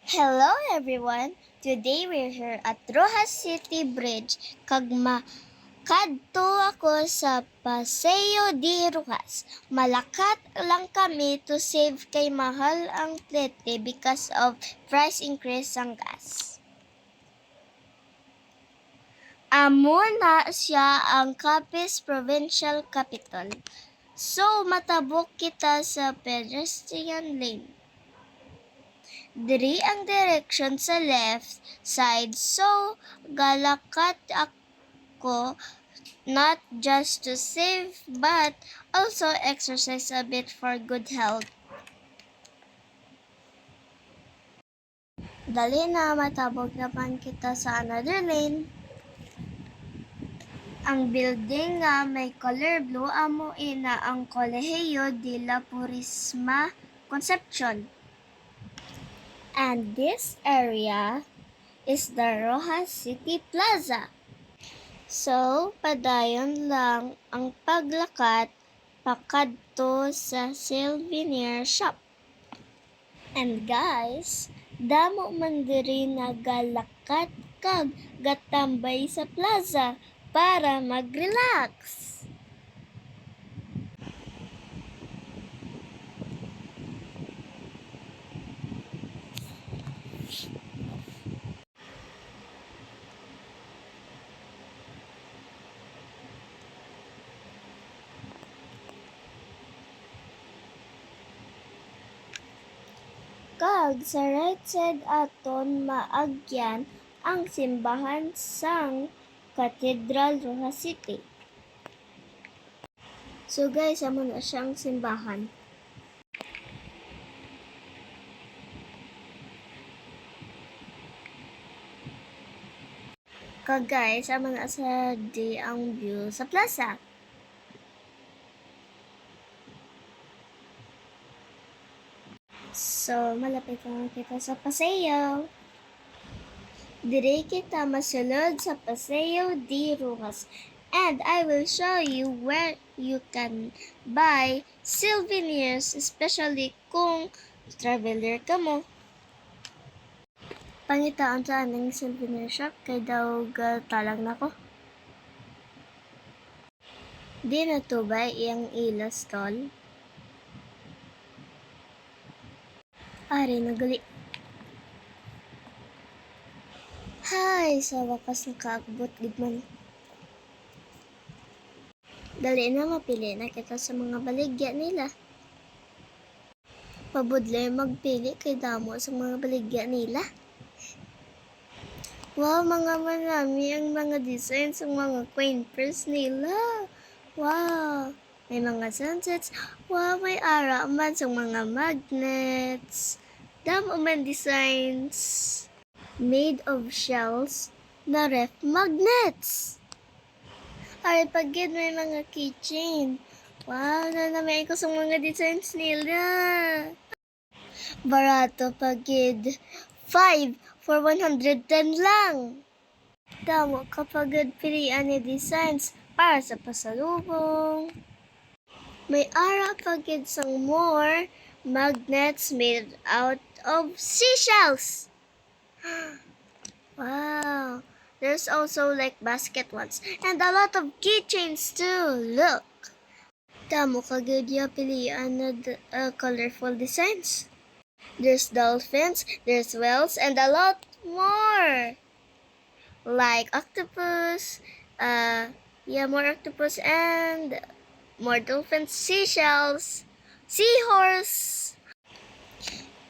Hello everyone! Today we're here at Rojas City Bridge kag kadto ako sa Paseo de Rojas. Malakat lang kami to save kay mahal ang plete because of price increase ang gas. Amo na siya ang Capiz Provincial Capital. So matabok kita sa pedestrian lane. Diri ang direction sa left side, so galakat ako not just to save but also exercise a bit for good health. Dali na, matabog naman kita sa another lane. Ang building nga may color blue amo ina ang Colegio de la Purisma Concepcion. And this area is the Rojas City Plaza. So, padayon lang ang paglakat pakadto sa souvenir shop. And guys, damo man diri nagalakat kag gatambay sa plaza para mag-relax. Kag sa right side aton maagyan ang simbahan sang Cathedral Rojas City. So guys, amo na siyang simbahan. Kag guys, amo na sa di ang view sa plaza. So, malapit na kita sa Paseo. Dire kita masulod sa Paseo de Rojas. And I will show you where you can buy souvenirs, especially kung traveler ka mo. Pangitaan sa aning souvenir shop, kay daw talang nako. Di na to ba iyang ila stall? Ari, nagali. Hay, sa wakas nakaagbot gid man. Dali na, mapili na kita sa mga baligya nila. Pabudlay magpili kay damo sa mga baligya nila. Wow, mga marami ang mga designs ng mga quainters nila. Wow, may mga sunsets. Wow, may ara man sa mga magnets. Damo man designs made of shells na ref magnets. Ay, pagid may mga keychain. Wow, nanamay ko sa mga designs nila. Barato pagid. 5 for 110 lang. Damo kapag pilian ni designs para sa pasalubong. May ara pagid sang more magnets made out of seashells. Wow. There's also like basket ones and a lot of keychains too. Look. Damo kagid ya pilian na colorful designs. There's dolphins, there's whales, and a lot more. Like octopus, more octopus and more dolphins, seashells, seahorse,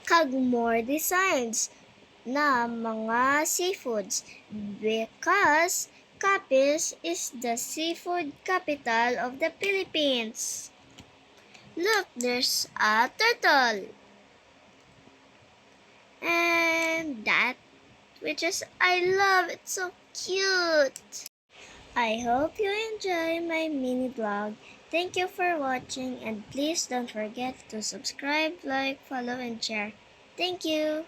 kag more designs na mga seafoods because Capiz is the seafood capital of the Philippines. Look, there's a turtle. And that which is I love, it's so cute. I hope you enjoy my mini vlog. Thank you for watching and please don't forget to subscribe, like, follow and share. Thank you.